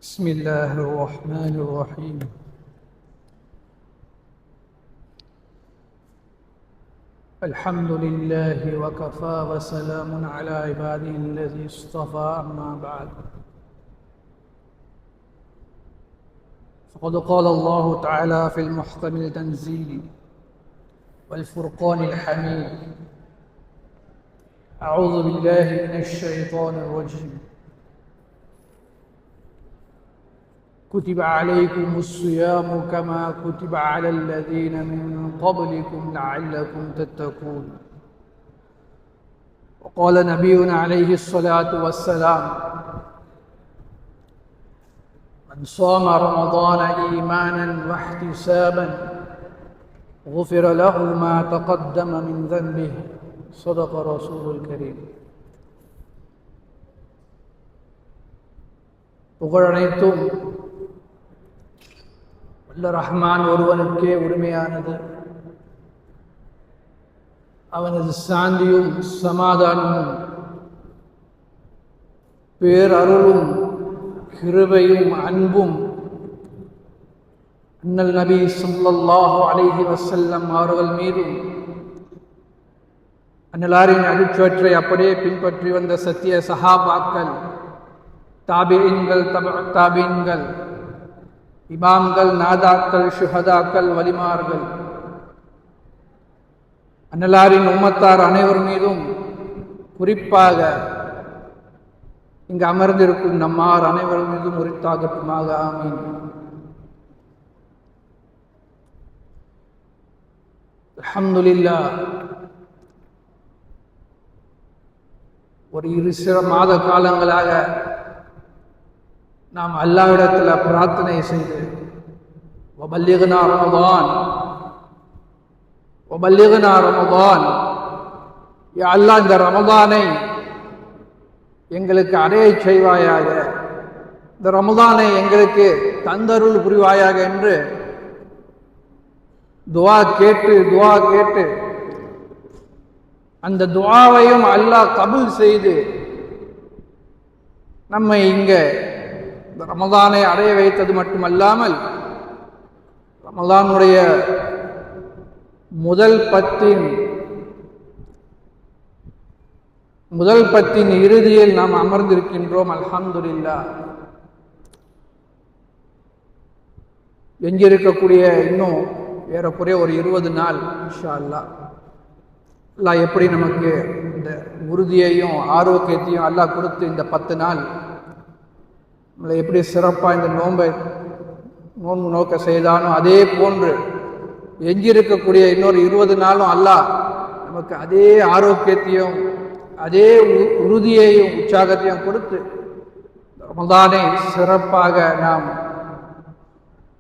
بسم الله الرحمن الرحيم. الحمد لله وكفى وسلام على عباده الذي اصطفى. أما بعد، فقد قال الله تعالى في المحكم التنزيل والفرقان الحميد: أعوذ بالله من الشيطان الرجيم. كتب عليكم الصيام كما كتب على الذين من قبلكم لعلكم تتقون. وقال نبينا عليه الصلاة والسلام: من صام رمضان إيمانا واحتسابا غفر له ما تقدم من ذنبه. صدق رسول الكريم. புகழனைத்தும் வல்ல ரஹ்மான் ஒருவனுக்கே உரிமையானது. அவனது சாந்தியும் சமாதானமும் பேரருளும் கிருபையும் அன்பும் அண்ணல் நபி ஸல்லல்லாஹு அலைஹி வஸல்லம் அவர்கள் மீதும், அன்னலாரின் அடிச்சுவற்றை அப்படியே பின்பற்றி வந்த சத்திய சஹாபாக்கள், தாபிஈன்கள், தாபீன்கள், இமாம்கள், நாதாக்கள், ஷுஹதாக்கள், வலிமார்கள், அன்னலாரின் உம்மத்தார் அனைவர் மீதும், குறிப்பாக இங்கு அமர்ந்திருக்கும் நம்மார் அனைவர் மீதும் உரித்தாகட்டுமாக. ஆமீன். அல்ஹம்துலில்லாஹ். ஒரு சில மாத காலங்களாக நாம் அல்லாஹ்விடத்தில் பிரார்த்தனை செய்து வபல்லிக்னா ரமதான், வபல்லிக்னா ரமதான், யா அல்லாஹ் இந்த ரமதானை எங்களுக்கு அடைய செய்வாயாக, இந்த ரமதானை எங்களுக்கு தந்தருள் புரிவாயாக என்று துஆ கேட்டு அந்த துஆவையும் அல்லாஹ் கபூல் செய்து நம்மை இங்கே இந்த ரமதானை அடைய வைத்தது மட்டுமல்லாமல், ரமதானுடைய முதல் பத்தின் இறுதியில் நாம் அமர்ந்திருக்கின்றோம். அல்ஹம்துலில்லாஹ். எஞ்சிருக்கக்கூடிய இன்னும் ஏறக்குறைய ஒரு 20 நாள் இன்ஷா அல்லாஹ், அல்லாஹ் எப்படி நமக்கு இந்த உறுதியையும் ஆரோக்கியத்தையும் அல்லாஹ் கொடுத்து இந்த 10 நாள் நம்மளை எப்படி சிறப்பாக இந்த நோன்பு நோக்க செய்தானோ, அதே போன்று எஞ்சிருக்கக்கூடிய இன்னொரு 20 நாளும் அல்லாஹ் நமக்கு அதே ஆரோக்கியத்தையும் அதே உறுதியையும் உற்சாகத்தையும் கொடுத்து ரமதானை சிறப்பாக நாம்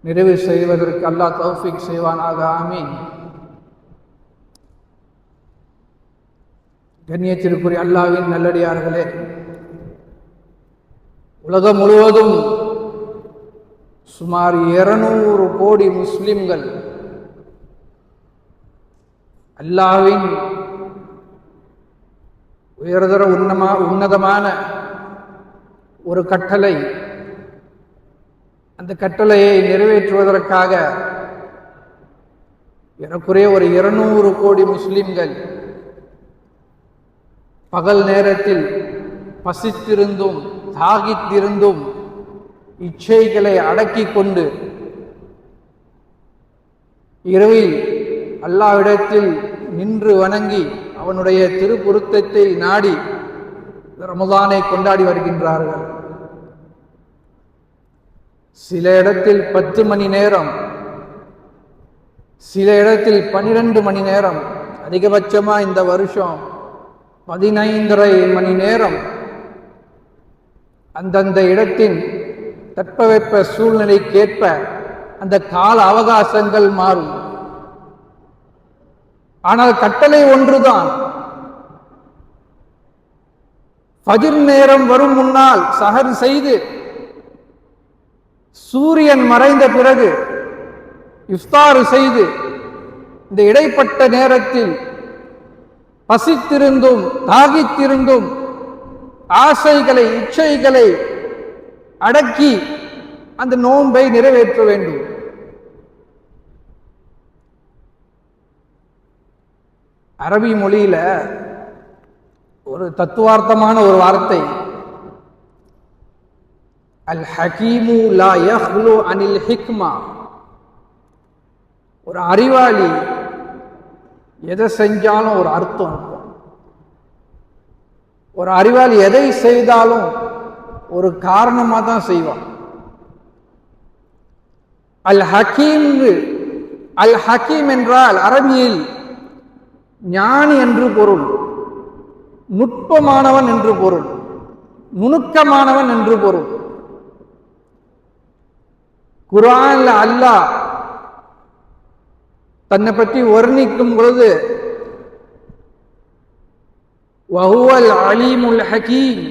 நிறைவு செய்வதற்கு அல்லாஹ் தௌஃபீக் செய்வானாக. ஆமீன். கண்ணியத்திற்குரிய அல்லாஹ்வின் நல்லடியார்களே, உலகம் முழுவதும் சுமார் 200 கோடி முஸ்லிம்கள் அல்லாஹ்வின் உயர்தர உன்னதமான ஒரு கட்டளை, அந்த கட்டளையை நிறைவேற்றுவதற்காக ஏறக்குறைய ஒரு 200 கோடி முஸ்லிம்கள் பகல் நேரத்தில் பசித்திருந்தும் தாகித்திருந்தும் இச்சைகளை அடக்கி கொண்டு இரவில் அல்லாஹ்விடத்தில் நின்று வணங்கி அவனுடைய திருப்பொருத்தத்தை நாடி ரமதானை கொண்டாடி வருகின்றார்கள். சில இடத்தில் 10 மணி நேரம், சில இடத்தில் 12 மணி நேரம், அதிகபட்சமா இந்த வருஷம் 15.5 மணி நேரம் அந்தந்த இடத்தின் தட்பவெப்ப சூழ்நிலைக்கேற்ப அந்த கால அவகாசங்கள் மாறும். ஆனால் கட்டளை ஒன்றுதான். ஃபஜ்ர் நேரம் வரும் முன்னால் சஹர் செய்து சூரியன் மறைந்த பிறகு இஃப்தார் செய்து இந்த இடைப்பட்ட நேரத்தில் பசித்திருந்தும் தாகித்திருந்தும் ஆசைகளை இச்சைகளை அடக்கி அந்த நோன்பை நிறைவேற்ற வேண்டும். அரபி மொழியில ஒரு தத்துவார்த்தமான ஒரு வார்த்தை, அல் ஹகீமு லா யஹ்லு அனில் ஹிக்மா. ஒரு அறிவாளி எதை செஞ்சாலும் ஒரு அர்த்தம் இருக்கும். ஒரு அறிவாளி எதை செய்தாலும் ஒரு காரணமா தான் செய்வான். அல் ஹக்கீம், அல் ஹக்கீம் என்றால் அரபியில் ஞானி என்று பொருள், நுட்பமானவன் என்று பொருள், நுணுக்கமானவன் என்று பொருள். குர்ஆன்ல அல்லாஹ் தன்னை பற்றி வர்ணிக்கும் பொழுது வஹுவல் அலீமுல் ஹகீம்,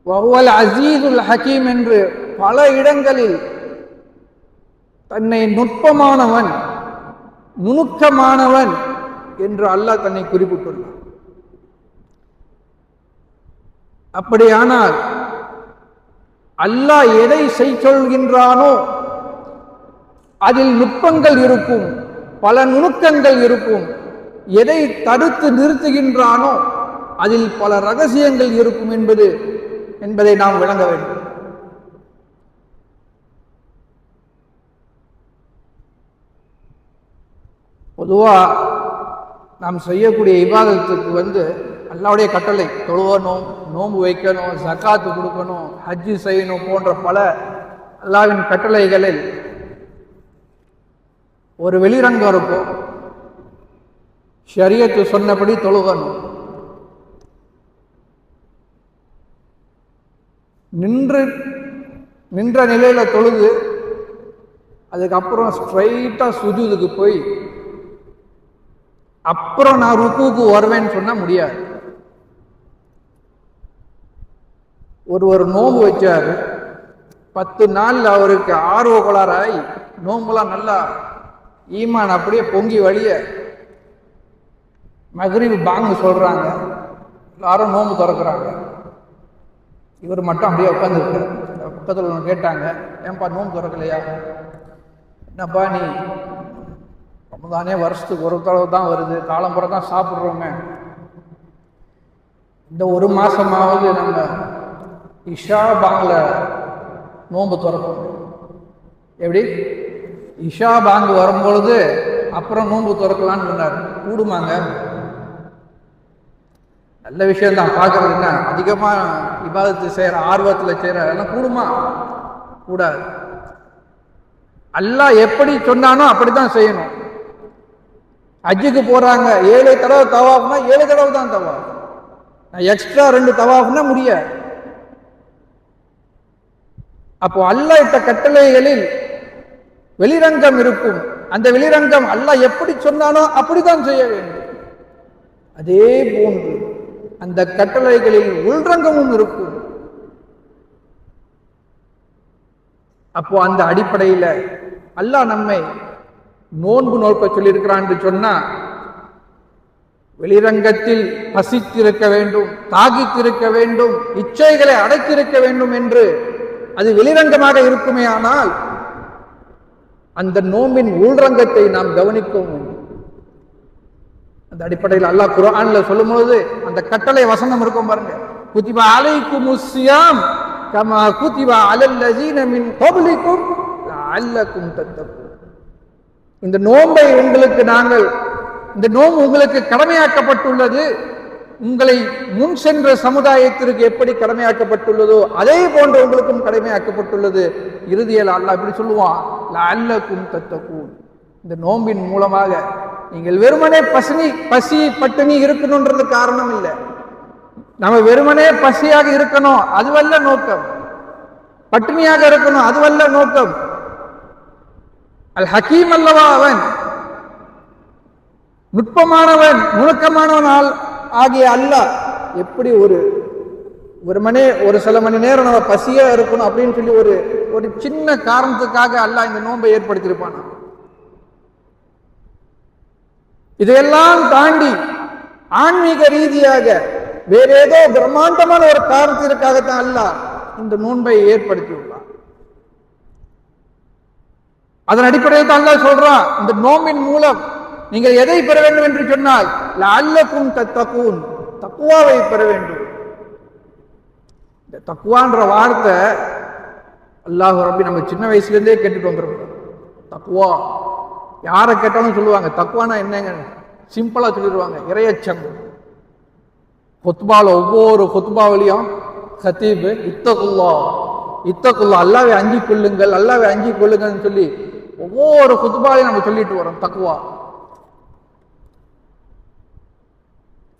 வஹுவல் அஸீஸுல் ஹகீம் என்று பல இடங்களில் தன்னை நுட்பமானவன், நுணுக்கமானவன் என்று அல்லாஹ் தன்னை குறிப்பிட்டுள்ளார். அப்படியானால் அல்லாஹ் எதை சொல்கின்றானோ அதில் நுட்பங்கள் இருக்கும், பல நுணுக்கங்கள் இருக்கும். எதை தடுத்து நிறுத்துகின்றானோ அதில் பல ரகசியங்கள் இருக்கும் என்பதை நாம் விளங்க வேண்டும். பொதுவா நாம் செய்யக்கூடிய இபாதத்துக்கு அல்லாஹ்வுடைய கட்டளை, தொழுவணும், நோன்பு வைக்கணும், ஜகாத்து கொடுக்கணும், ஹஜ்ஜு செய்யணும் போன்ற பல அல்லாஹ்வின் கட்டளைகளில் ஒரு வெளிரங்கம் இருக்கும். ஷரியத்து சொன்னபடி தொழுகணும். நின்ற நிலையில தொழுது அதுக்கப்புறம் ஸ்ட்ரைட்டா சுஜூதுக்கு போய் அப்புறம் நான் ருக்குவுக்கு வருவேன்னு சொன்னா முடியாது. ஒரு நோன்பு வச்சாரு, 10 நாள் அவருக்கு ஆர்வ கோளாறாய் நோம்புலாம் நல்லா ஈமான் அப்படியே பொங்கி வழிய மக்ரிப் பாங்கு சொல்றாங்க, எல்லாரும் நோம்பு திறக்கிறாங்க. இவர் மட்டும் அப்படியே உட்காந்துருக்காரு. பக்கத்தில் கேட்டாங்க, ஏன்பா நோம்பு திறக்கலையா? என்னப்பா நீ ரமதானே வருஷத்துக்கு ஒரு தடவை தான் வருது, காலம்புற தான் சாப்பிட்றோமே, இந்த ஒரு மாசமாவது நம்ம இஷா பாங்கில் நோன்பு திறப்போம். எப்படி? இஷா பாங்கு வரும்பொழுது அப்புறம் நோன்பு திறக்கலான்னு சொன்னார். கூடுமாங்க? நல்ல விஷயம் தான். பார்க்கறது என்ன, அதிகமாக இபாதத்து செய்கிற ஆர்வத்தில் செய்கிற அதெல்லாம் கூடுமா? கூடாது. அல்லாஹ் எப்படி சொன்னானோ அப்படித்தான் செய்யணும். ஹஜ்ஜுக்கு போறாங்க, 7 தடவை தவாஃப்னா 7 தடவை தான் தவாஃப். நான் எக்ஸ்ட்ரா 2 தவாஃப்னா முடியாது. அப்போ அல்லாஹ் இட்ட கட்டளைகளில் வெளிரங்கம் இருக்கும். அந்த வெளிரங்கம் அல்லாஹ் எப்படி சொன்னானோ அப்படித்தான் செய்ய வேண்டும். அதே போன்று அந்த கட்டளைகளில் உள்ரங்கமும் இருக்கும். அப்போ அந்த அடிப்படையில் அல்லாஹ் நம்மை நோன்பு நோக்க சொல்லியிருக்கிறான் என்று சொன்னா, வெளிரங்கத்தில் பசித்திருக்க வேண்டும், தாகித்திருக்க வேண்டும், இச்சைகளை அடக்கியிருக்க வேண்டும் என்று அது வெளிரங்கமாக இருக்குமே. ஆனால் அந்த நோம்பின் உள்ரங்கத்தை நாம் கவனிக்கவும் வேண்டும். அந்த அடிப்படையில் அல்லாஹ் குர்ஆன்ல சொல்லும்போது அந்த கட்டளை வசனம் இருக்கும் பாருங்க, குதிபா அலைக்குமுஸ் ஸியாம் கமா குதிபா அலல்லஸீன மின் கப்லிக்கும் லஅல்லக்கும் தத்தகூன். இந்த நோன்பை இந்த நோன்பு உங்களுக்கு கடமையாக்கப்பட்டுள்ளது, உங்களை முன் சென்ற சமுதாயத்திற்கு எப்படி கடமையாக்கப்பட்டுள்ளதோ அதே போன்று உங்களுக்கும் கடமையாக்கப்பட்டுள்ளது. இறுதியில் அல்லாஹ் இப்படி சொல்லுவான், லஅல்லக்கும் தத்தகூன். இந்த நோம்பின் மூலமாக நீங்கள் வெறுமனே பசி பட்டினி இருக்கணும்ன்றது காரணம் இல்லை. நம்ம வெறுமனே பசியாக இருக்கணும் அதுவல்ல நோக்கம், பட்டினியாக இருக்கணும் அதுவல்ல நோக்கம். அல் ஹக்கீம் அல்லவா அவன், நுட்பமானவன், நுணுக்கமானவன் ஆகிய அல்லாஹ் எப்படி வெறுமனே ஒரு சில மணி நேரம் நம்ம பசியா இருக்கணும் அப்படின்னு சொல்லி ஒரு சின்ன காரணத்துக்காக அல்லாஹ் இந்த நோன்பை ஏற்படுத்தியிருப்பான். இதையெல்லாம் தாண்டி ஆன்மீக ரீதியாக வேற ஏதோ பிரம்மாண்டமான ஒரு காரணத்திற்காகத்தான் அல்லாஹ் இந்த நோன்பை ஏற்படுத்தியுள்ளார். அதன் அடிப்படையில் தான் அல்லாஹ் சொல்றான், இந்த நோம்பின் மூலம் நீங்கள் எதை பெற வேண்டும் என்று சொன்னால் லஅல்லகும் தத்தகூன், தக்வாவை பெற வேண்டும். இந்த தக்வான்ற வார்த்தை அல்லாஹ் ரப்பி நம்ம சின்ன வயசுல இருந்தே கேட்டுட்டு வந்துருக்கோம். தக்வா யாரை கேட்டாலும் சொல்லுவாங்க தக்வானா என்னங்க, சிம்பிளா சொல்லிடுவாங்க, இறையச்சம். ஒவ்வொரு கொத்துபாவிலையும் ஹத்தீப் இத்தகுல்லா இத்தகுல்லா, அல்லாவை அஞ்சி கொள்ளுங்கள், அல்லாவை அஞ்சி கொள்ளுங்கள்னு சொல்லி ஒவ்வொரு குத்துபாலையும் நம்ம சொல்லிட்டு வரோம் தக்வா.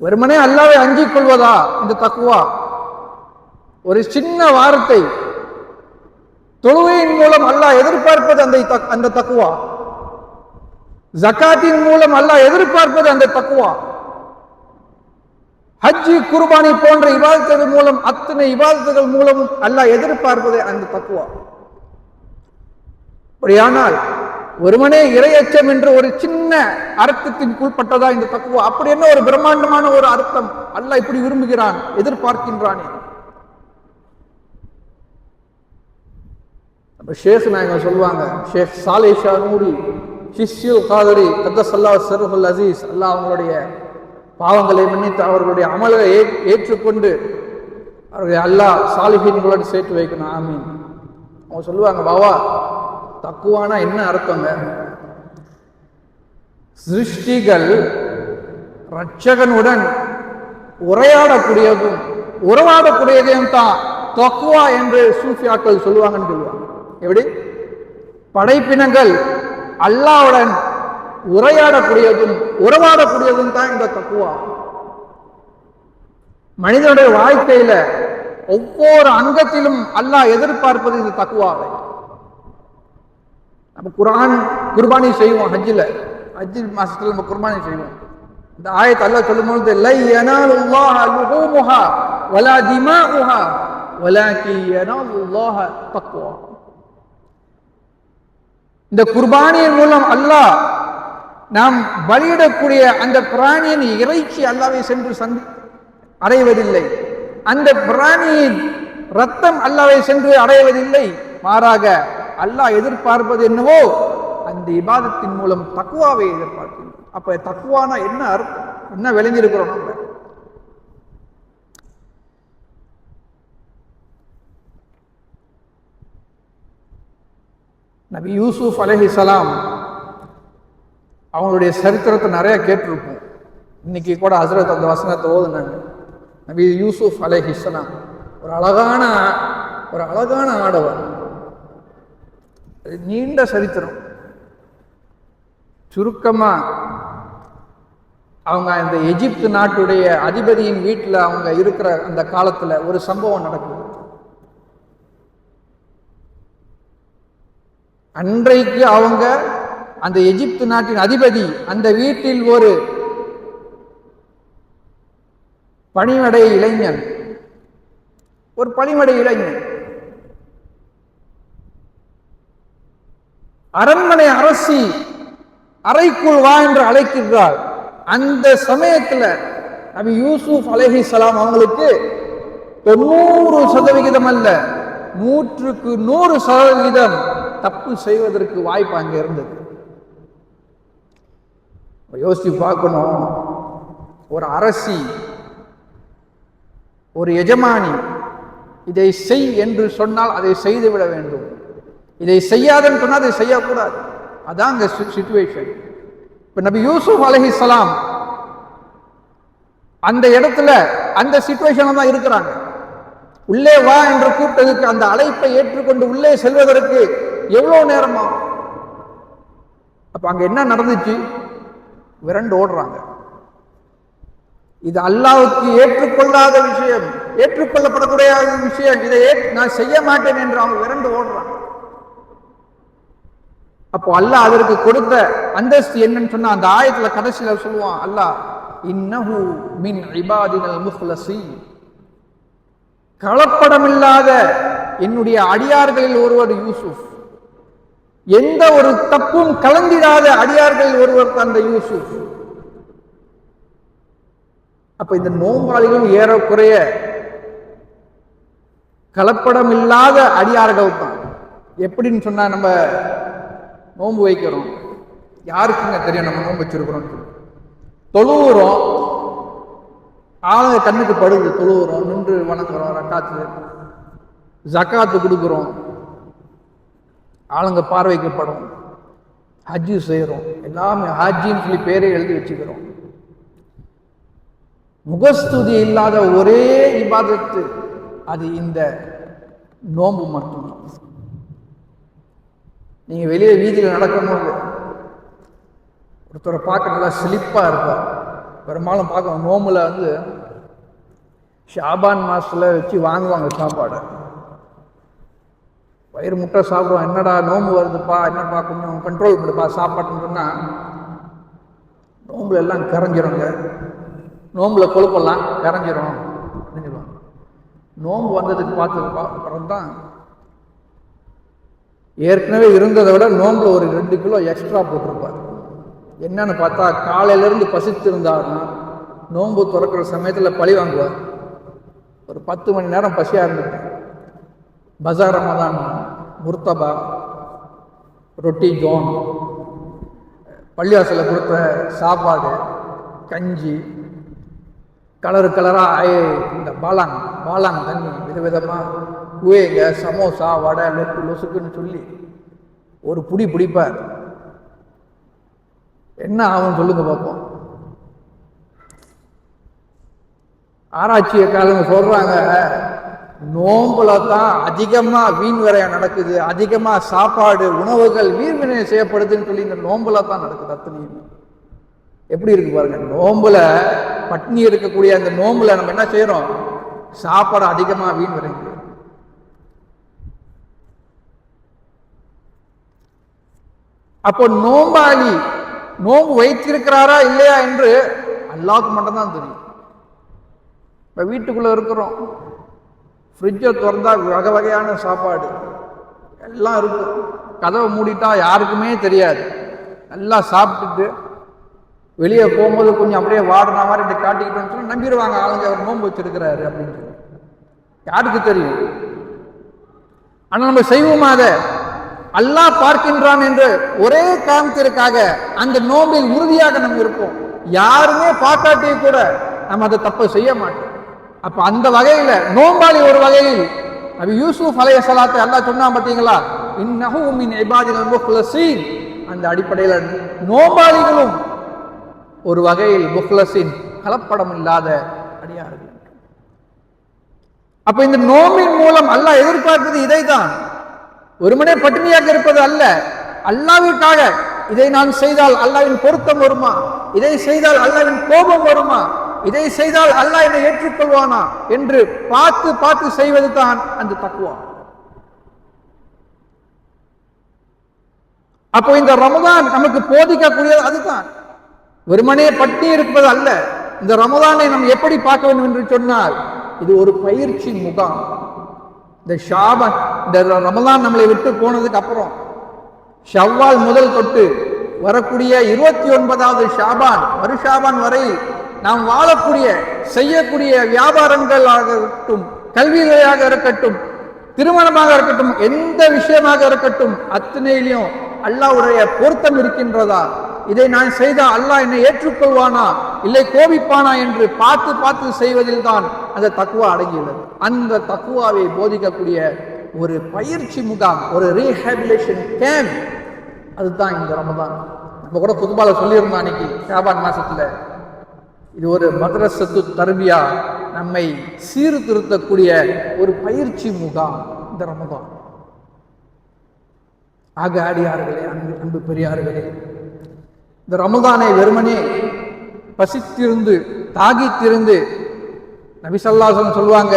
வெறுமனே அல்லாவை அஞ்சிக் கொள்வதா இந்த தக்வா? ஒரு சின்ன வார்த்தை, தொழுகையின் மூலம் அல்லாஹ் எதிர்பார்ப்பது அந்த தக்வா, ஜகாத்தின் மூலம் அல்லாஹ் எதிர்பார்ப்பது அந்த தக்வா, ஹஜ்ஜி குர்பானி போன்ற இபாதத்துகள் மூலம் அத்தனை இபாதத்துகள் மூலம் அல்லாஹ் எதிர்பார்ப்பது அந்த தக்வா. அப்படியானால் ஒருவனே இறையச்சம் என்று ஒரு சின்ன அர்த்தத்தின் உட்பட்டதா இந்த தக்வா? அப்படி என்ன ஒரு பிரம்மாண்டமான ஒரு அர்த்தம் அல்லாஹ் இப்படி விரும்புகிறான், எதிர்பார்க்கின்றானே. ஷேக் நாயகம் சொல்லுவாங்க, ஷேக் சாலே ஷா நூரி ஷிஷ்யுல் காதரி கத்தஸல்லாஹு சிர்ருல் அசீஸ், அல்லாஹ் அவங்களுடைய பாவங்களை மன்னித்து அவர்களுடைய அமலை ஏற்றுக்கொண்டு அவர்களை அல்லாஹ் சாலிஹீன்களோடு சேர்த்து வைக்கணும், ஆமீன். அவங்க சொல்லுவாங்க, பாவா தக்குவானா என்ன அர்த்தங்க? சிருஷ்டிகள் ரட்சகனுடன் உரையாடக்கூடியதும் உறவாடக்கூடியதையும் தான் தக்குவா என்று சூஃபியாக்கள் சொல்லுவாங்கன்னு சொல்லுவாங்க. எப்படி? படைப்பினங்கள் அல்லாஹ்வுடன் உரையாடக்கூடியதும் உறவாடக்கூடியதும் தான் இந்த தக்குவா. மனிதனுடைய வாழ்க்கையில ஒவ்வொரு அங்கத்திலும் அல்லாஹ் எதிர்பார்ப்பது இந்த தக்குவாவை. நம்ம குர்பானி செய்வோம், ஹஜ் மாசத்துல நம்ம குர்பானி செய்வோம். இந்த ஆயத்தை அல்லாஹ் சொல்லும்போது லை யனாலுல்லாஹ லுஹூமுஹா வலா திமாஉஹா வலாக்கி யனாலுல்லாஹ தக்வா. இந்த குர்பானியின் மூலம் அல்லாஹ் நாம் பலியிடக்கூடிய அந்த பிராணியின் இறைச்சி அல்லாஹ்வை சென்று அடைவதில்லை, அந்த பிராணியின் ரத்தம் அல்லாஹ்வை சென்று அடைவதில்லை. மாறாக அல்லாஹ் எதிர்பார்ப்பது என்னவோ அந்த இபாதத்தின் மூலம் தக்வாவை எதிர்பார்க்கின்றோம். அப்ப தக்வானா என்ன அர்த்தம், என்ன விளங்கியிருக்கிறோம் நம்ம? நபி யூசுப் அலைஹிஸ்ஸலாம் அவங்களுடைய சரித்திரத்தை நிறைய கேட்டிருப்போம். இன்னைக்கு கூட ஹஸ்ரத் அந்த வசனத்தை ஓதுனாங்க. நபி யூசுப் அலைஹிஸ்ஸலாம் ஒரு அழகான ஆடவர், நீண்ட சரித்திரம். சுருக்கமா அவங்க அந்த எகிப்து நாட்டுடைய அதிபதியின் வீட்டில் அவங்க இருக்கிற அந்த காலத்துல ஒரு சம்பவம் நடக்குது. அன்றைக்கு அவங்க அந்த எகிப்து நாட்டின் அதிபதி அந்த வீட்டில் ஒரு பணிமடை இளைஞன் அரண்மனை அரசி அறைக்குள் வா என்று அழைக்கின்றார். அந்த சமயத்துல நபி யூசுப் அலைஹிஸ்ஸலாம் அவங்களுக்கு 90% அல்ல 100% தப்பு செய்வதற்கு வாய்ப்பு அங்க இருந்தது. யோசிச்சு பார்க்கணும், ஒரு அரசி, ஒரு எஜமானி இதை செய் என்று சொன்னால் அதை செய்துவிட வேண்டும், இதை செய்யாதன்னு சொன்னால் அதை செய்யக்கூடாது. அதான் அங்க சிச்சுவேஷன். இப்ப நபி யூசுப் அலைஹிஸ்ஸலாம் அந்த இடத்துல அந்த சிச்சுவேஷன்ல தான் இருக்கிறாங்க. உள்ளே வா என்று கூப்பிட்டதுக்கு அந்த அழைப்பை ஏற்றுக்கொண்டு உள்ளே செல்வதற்கு எவ்வளவு நேரமா? அப்ப அங்க என்ன நடந்துச்சு? விரண்டு ஓடுறாங்க. இது அல்லாஹ்வுக்கு ஏற்றுக்கொள்ளாத விஷயம், ஏற்றுக்கொள்ளப்படக்கூடிய விஷயம், இதை நான் செய்ய மாட்டேன் என்று அவங்க விரண்டு ஓடுறாங்க. அப்போ அல்லாஹ் அதற்கு கொடுத்த அந்தஸ்து என்னன்னு சொன்னா அந்த ஆயத்துல கடைசியில சொல்லுவான் அல்லாஹ், இன்னஹு மின் இபாதினல் முஹ்லஸீன், கலப்படமில்லாத என்னுடைய அடியார்களில் ஒருவர் யூசுப், எந்த ஒரு தப்பும் கலந்திடாத அடியார்களில் ஒருவர் அந்த யூசுப். அப்ப இந்த நோம்பாளிகள் ஏறக்குறைய கலப்படம் இல்லாத அடியார்கள் தான். எப்படின்னு சொன்னா நம்ம நோன்பு வைக்கிறோம், யாருக்குங்க தெரியும் நம்ம நோன்பு வச்சிருக்கிறோம்? தொழுவுறோம், ஆளுங்க கண்ணுக்கு படுது, தொழுவுறோம், நின்று வணங்குறோம், ரக்காத்து ஜக்காத்து கொடுக்குறோம், ஆளுங்க பார்வைக்கு படும், ஹஜ்ஜு செய்கிறோம், எல்லாமே ஹாஜின்னு சொல்லி பேரை எழுதி வச்சுக்கிறோம். முகஸ்துதி இல்லாத ஒரே இபாதத்து அது இந்த நோன்பு மட்டும்தான். நீங்க வெளியே வீதியில் நடக்கும்போது ஒருத்தரை பார்க்க நல்லா சிலிப்பா இருப்பார். பெரும்பாலும் பார்க்க நோம்புல ஷாபான் மாசத்துல வச்சு வாங்குவாங்க சாப்பாடு. வயிறு முட்டை சாப்பிடுவோம், என்னடா நோம்பு வருதுப்பா, என்னப்பா கொஞ்சம் கண்ட்ரோல் பண்ணுப்பா சாப்பாட்டுன்னு சொன்னா நோம்புல எல்லாம் கரைஞ்சிருங்க, நோம்புல கொழுப்பெல்லாம் கரைஞ்சிரும் சொல்லுவாங்க. நோம்பு வந்ததுக்கு பார்த்ததுக்கு அப்புறம் தான் ஏற்கனவே இருந்ததை விட நோம்புல ஒரு 2 கிலோ எக்ஸ்ட்ரா போட்டிருப்பார். என்னன்னு பார்த்தா காலையிலேருந்து பசித்து இருந்தாருன்னா நோன்பு திறக்கிற சமயத்தில் பழி வாங்குவார். ஒரு 10 மணி நேரம் பசியாக இருந்துட்டேன், பஜார் ரமதான் முர்த்தபா ரொட்டி ஜோன் பள்ளிவாசலில் கொடுத்த சாப்பாடு கஞ்சி கலரு கலராக இந்த பாலாங் தண்ணி விதவிதமாக குவேங்க சமோசா வடை லொசுக்குன்னு சொல்லி ஒரு புடி பிடிப்பார். என்ன ஆகும் சொல்லுங்க பார்ப்போம். ஆராய்ச்சிய காலங்க சொல்றாங்க, நோம்புல தான் அதிகமா வீண் விரயம் நடக்குது, அதிகமா சாப்பாடு உணவுகள் வீண் விரயம் செய்யப்படுதுன்னு சொல்லி இந்த நோம்புல தான் நடக்குது. அத்தனையும் எப்படி இருக்கு பாருங்க. நோம்புல பட்னி இருக்கக்கூடிய அந்த நோம்புல நம்ம என்ன செய்யறோம்? சாப்பாடு அதிகமா வீண் விரயம். அப்போ நோம்பாளி நோம்பு வைத்திருக்கிறாரா இல்லையா என்று அல்லாஹ்வுக்கு மட்டும்தான் தெரியும். இப்போ வீட்டுக்குள்ள இருக்கிறோம், ஃப்ரிட்ஜை திறந்தா வகை வகையான சாப்பாடு எல்லாம் இருக்கும், கதவை மூடிட்டா யாருக்குமே தெரியாது. நல்லா சாப்பிட்டுட்டு வெளியே போகும்போது கொஞ்சம் அப்படியே வாடின மாதிரி இப்படி காட்டிக்கிட்டோம்னு சொல்லி நம்பிடுவாங்க ஆளுங்க, அவர் நோன்பு வச்சிருக்கிறாரு அப்படின்னு சொல்லி. யாருக்கு தெரியும்? ஆனால் நம்ம செய்வோமா? அதை அல்லாஹ் பார்க்கின்றான் என்று ஒரே காரணத்திற்காக அந்த நோம்பில் உறுதியாக நம்ம இருப்போம். யாருமே பார்க்காட்டியே கூட நம்ம அதை தப்பு செய்ய மாட்டோம். அப்ப அந்த வகையில நோம்பாளி ஒரு வகையில் நபி யூசுப் அலைஹிஸ்ஸலாத்தை அல்லாஹ் சொன்னா பார்த்தீங்களா, இன்னஹு மின் இபாதில் முக்லஸீன். அந்த அடிப்படையில் நோம்பாளிகளும் ஒரு வகையில் முக்லஸீன், கலப்படம் இல்லாத அடியார்கள். அப்ப இந்த நோம்பின் மூலம் அல்லாஹ் எதிர்பார்ப்பது இதைதான். ஒருமனே பட்டினியாக இருப்பது அல்ல, அல்லாஹ்விற்காக இதை நான் செய்தால் அல்லாஹ்வின் பொருத்தம் வருமா, இதை செய்தால் அல்லாஹ்வின் கோபம் வருமா, இதை செய்தால் அல்லாஹ் என்னை ஏற்றுக்கொள்வானா என்று பார்த்து பார்த்து செய்வது தான் அந்த தக்வா. அப்போ இந்த ரமதான் நமக்கு போதிக்கக்கூடியது அதுதான். வெறுமனே பட்டி இருப்பது அல்ல. இந்த ரமதானை நம்ம எப்படி பார்க்க வேண்டும் என்று சொன்னால், இது ஒரு பயிற்சி முகாம். இந்த ஷாபான், இந்த ரமதான் நம்மளை விட்டு போனதுக்கு அப்புறம் ஷவ்வால் முதல் தொட்டு வரக்கூடிய 29வது ஷாபான், மறு ஷாபான் வரை நாம் வாழக்கூடிய செய்யக்கூடிய வியாபாரங்களாக இருக்கட்டும், கல்வியாக இருக்கட்டும், திருமணமாக இருக்கட்டும், எந்த விஷயமாக இருக்கட்டும், அத்தனையிலையும் அல்லாஹ்வுடைய பொருத்தம் இருக்கின்றதா, இதை நான் செய்தால் அல்லாஹ் என்னை ஏற்றுக்கொள்வானா இல்லை கோபிப்பானா என்று பார்த்து பார்த்து செய்வதில் தான் அந்த தக்வா அடங்கியுள்ளது. அந்த தக்வாவை போதிக்கக்கூடிய ஒரு பயிற்சி முகாம், ஒரு ரீஹாபிலேஷன் கேம்ப், அதுதான் இந்த ரமதான். நம்ம கூட குதுபால சொல்லியிருந்தோம் அன்னைக்கு ஷாபான் மாசத்துல, இது ஒரு மதரசத்து தர்பியா, நம்மை சீர்திருத்தக்கூடிய ஒரு பயிற்சி முகாம் இந்த ரமதான். ஆக அடியார்களே, அன்பு பெரியார்களே, இந்த ரமதானை வெறுமனே பசித்திருந்து தாகித்திருந்து, நபி ஸல்லல்லாஹு அலைஹி வஸல்லம் சொல்லுவாங்க,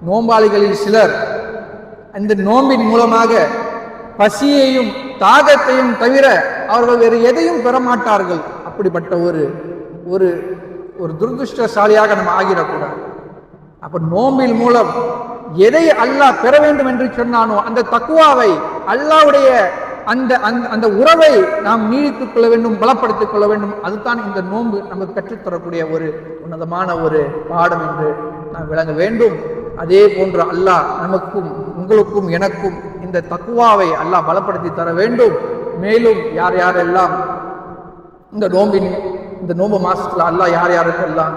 நோம்பாளிகளில் சிலர் அந்த நோம்பின் மூலமாக பசியையும் தாகத்தையும் தவிர அவர்கள் வேறு எதையும் பெற மாட்டார்கள். அப்படிப்பட்ட ஒரு துரதிருஷ்டசாலியாக நம்ம ஆகிடக்கூடாது. அப்ப நோம்பின் மூலம் எதை அல்லாஹ் பெற வேண்டும் என்று சொன்னானோ அந்த தக்வாவை, அல்லாஹ்வுடைய அந்த உறவை நாம் நீடித்துக் கொள்ள வேண்டும், பலப்படுத்திக் கொள்ள வேண்டும். அதுதான் இந்த நோன்பு நமக்கு கற்றுத்தரக்கூடிய ஒரு உன்னதமான ஒரு பாடம் என்று நாம் விளங்க வேண்டும். அதே போன்று அல்லாஹ் நமக்கும் உங்களுக்கும் எனக்கும் இந்த தக்வாவை அல்லாஹ் பலப்படுத்தி தர வேண்டும். மேலும் யார் யாரெல்லாம் இந்த நோன்பு மாசத்துல அல்லாஹ் யார் யாருக்கெல்லாம்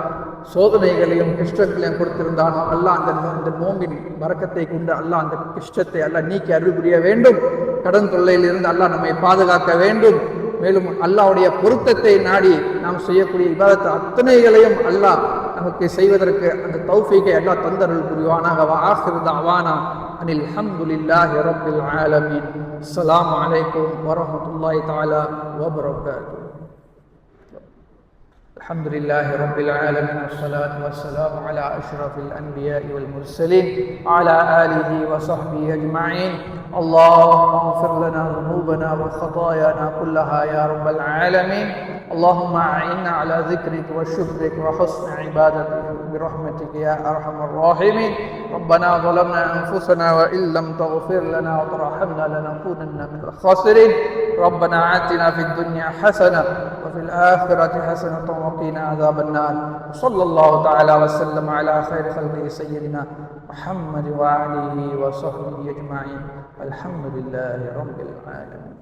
சோதனைகளையும் கஷ்டங்களையும் கொடுத்திருந்தானோ அல்லாஹ் அந்த நோம்பின் பரக்கத்தை கொண்டு அல்லாஹ் அந்த கஷ்டத்தை அல்லாஹ் நீக்கி அருள் புரிய வேண்டும். கடன் தொல்லையிலிருந்து அல்லாஹ் நம்மை பாதுகாக்க வேண்டும். மேலும் அல்லாஹ்வுடைய பொருத்தத்தை நாடி நாம் செய்யக்கூடிய இபாதத் அத்தனைகளையும் அல்லாஹ் நமக்கு செய்வதற்கு அந்த தௌஃபீகை அல்லாஹ் தந்தருள் புரிவானாக. ஆகிரு தஅவானா அனில் ஹம்துலில்லாஹி ரப்பில் ஆலமீன். அஸ்ஸலாமு அலைக்கும் வரஹ்மத்துல்லாஹி தஆலா வபரகாத்துஹு. الحمد لله رب العالمين والصلاة والسلام على أشرف الأنبياء والمرسلين وعلى آله وصحبه أجمعين. اللهم اغفر لنا ذنوبنا وخطايانا كلها يا رب العالمين. اللهم أعنا على ذكرك وشكرك وحسن عبادتك برحمتك يا أرحم الراحمين. ربنا ظلمنا أنفسنا وإن لم تغفر لنا وترحمنا لنكونن من الخاسرين. ربنا آتنا في الدنيا حسنة وفي الآخرة حسنة وقنا عذاب النار. صلى الله تعالى وسلم على خير خلقه سيدنا محمد وآله وصحبه أجمعين. الحمد لله رب العالمين.